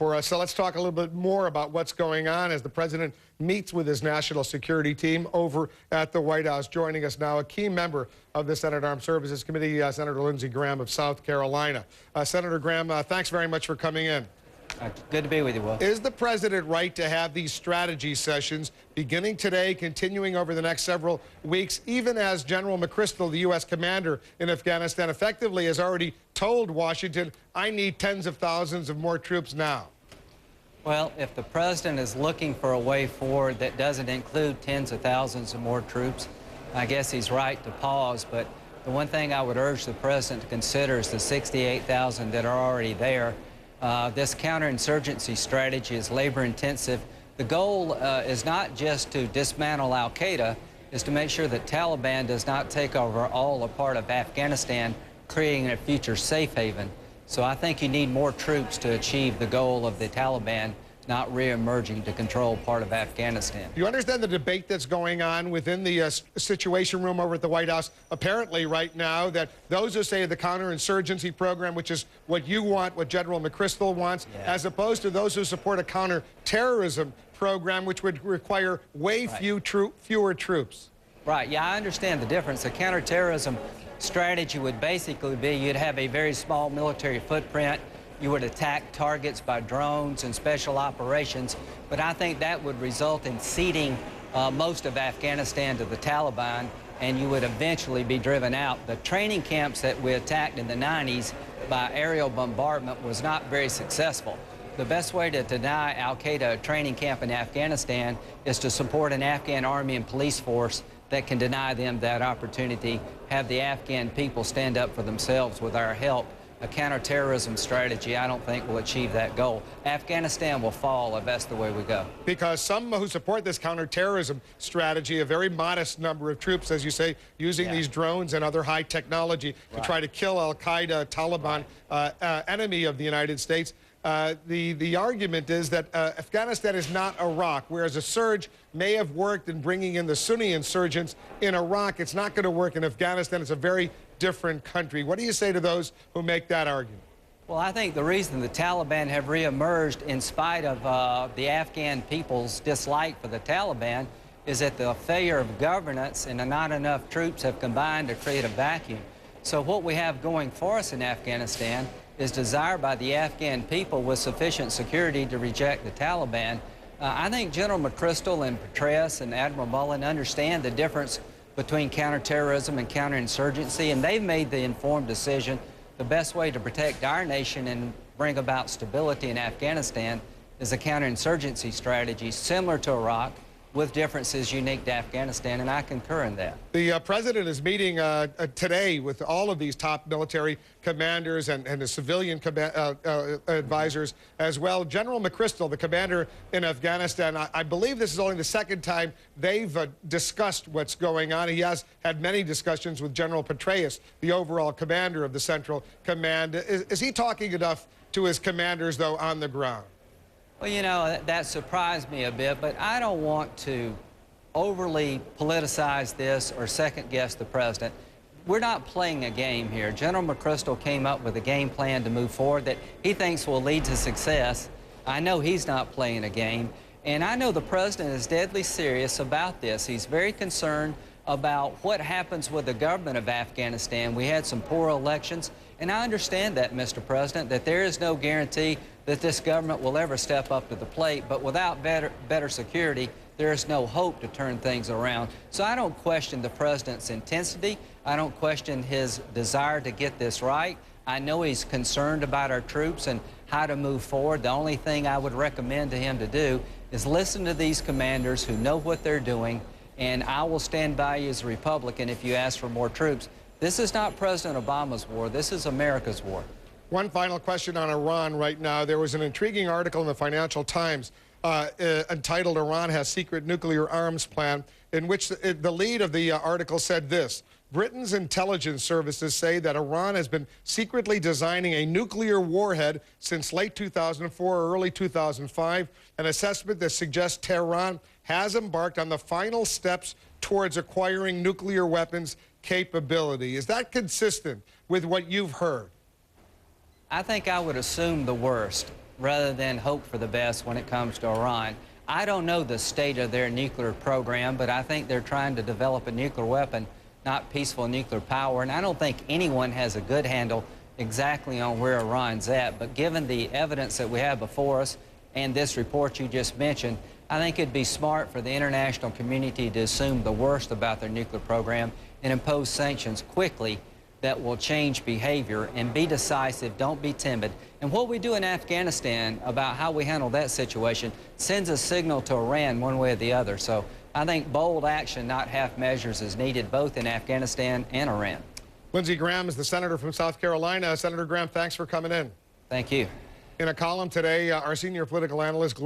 for us. So let's talk a little bit more about what's going on as the president meets with his national security team over at the White House. Joining us now, a key member of the Senate Armed Services Committee, Senator Lindsey Graham of South Carolina. Senator Graham, thanks very much for coming in. Good to be with you, Will. Is the president right to have these strategy sessions beginning today, continuing over the next several weeks, even as General McChrystal, the U.S. commander in Afghanistan, effectively has already told Washington, I need tens of thousands of more troops now? Well, if the president is looking for a way forward that doesn't include tens of thousands of more troops, I guess he's right to pause. But the one thing I would urge the president to consider is the 68,000 that are already there. This counterinsurgency strategy is labor-intensive. The goal is not just to dismantle al-Qaeda, is to make sure that Taliban does not take over all or part of Afghanistan, creating a future safe haven. So I think you need more troops to achieve the goal of the Taliban not re-emerging to control part of Afghanistan. Do you understand the debate that's going on within the Situation Room over at the White House, apparently right now, that those who say the counterinsurgency program, which is what you want, what General McChrystal wants, as opposed to those who support a counterterrorism program, which would require way fewer troops? Right, yeah, I understand the difference. The counterterrorism strategy would basically be you'd have a very small military footprint. You would attack targets by drones and special operations, but I think that would result in ceding most of Afghanistan to the Taliban, and you would eventually be driven out. The training camps that we attacked in the 90s by aerial bombardment was not very successful. The best way to deny al-Qaeda a training camp in Afghanistan is to support an Afghan army and police force that can deny them that opportunity, have the Afghan people stand up for themselves with our help. A counterterrorism strategy, I don't think, will achieve that goal. Afghanistan will fall if that's the way we go. Because some who support this counterterrorism strategy, a very modest number of troops, as you say, using these drones and other high technology to try to kill al-Qaeda, Taliban, enemy of the United States. The argument is that Afghanistan is not Iraq, whereas a surge may have worked in bringing in the Sunni insurgents in Iraq. It's not going to work in Afghanistan. It's a very different country. What do you say to those who make that argument? Well, I think the reason the Taliban have reemerged in spite of the Afghan people's dislike for the Taliban is that the failure of governance and not enough troops have combined to create a vacuum. So what we have going for us in Afghanistan is desire by the Afghan people with sufficient security to reject the Taliban. I think General McChrystal and Petraeus and Admiral Mullen understand the difference between counterterrorism and counterinsurgency, and they've made the informed decision the best way to protect our nation and bring about stability in Afghanistan is a counterinsurgency strategy similar to Iraq, with differences unique to Afghanistan, and I concur in that. The president is meeting today with all of these top military commanders and the civilian advisors as well. General McChrystal, the commander in Afghanistan, I believe this is only the second time they've discussed what's going on. He has had many discussions with General Petraeus, the overall commander of the Central Command. Is he talking enough to his commanders, though, on the ground? Well, you know, that surprised me a bit, but I don't want to overly politicize this or second-guess the president. We're not playing a game here. General McChrystal came up with a game plan to move forward that he thinks will lead to success. I know he's not playing a game, and I know the president is deadly serious about this. He's very concerned about what happens with the government of Afghanistan. We had some poor elections, and I understand that, Mr. President, that there is no guarantee that this government will ever step up to the plate, but without better security, there is no hope to turn things around. So I don't question the president's intensity. I don't question his desire to get this right. I know he's concerned about our troops and how to move forward. The only thing I would recommend to him to do is listen to these commanders who know what they're doing, and I will stand by you as a Republican if you ask for more troops. This is not President Obama's war. This is America's war. One final question on Iran right now. There was an intriguing article in the Financial Times entitled Iran Has Secret Nuclear Arms Plan, in which the lead of the article said this: Britain's intelligence services say that Iran has been secretly designing a nuclear warhead since late 2004 or early 2005, an assessment that suggests Tehran has embarked on the final steps towards acquiring nuclear weapons capability. Is that consistent with what you've heard? I think I would assume the worst. rather than hope for the best when it comes to Iran. I don't know the state of their nuclear program, but I think they're trying to develop a nuclear weapon, not peaceful nuclear power. And I don't think anyone has a good handle exactly on where Iran's at. But given the evidence that we have before us and this report you just mentioned, I think it'd be smart for the international community to assume the worst about their nuclear program and impose sanctions quickly that will change behavior, and be decisive, don't be timid. And what we do in Afghanistan about how we handle that situation sends a signal to Iran one way or the other. So I think bold action, not half measures, is needed both in Afghanistan and Iran. Lindsey Graham is the senator from South Carolina. Senator Graham, thanks for coming in. Thank you. In a column today, our senior political analyst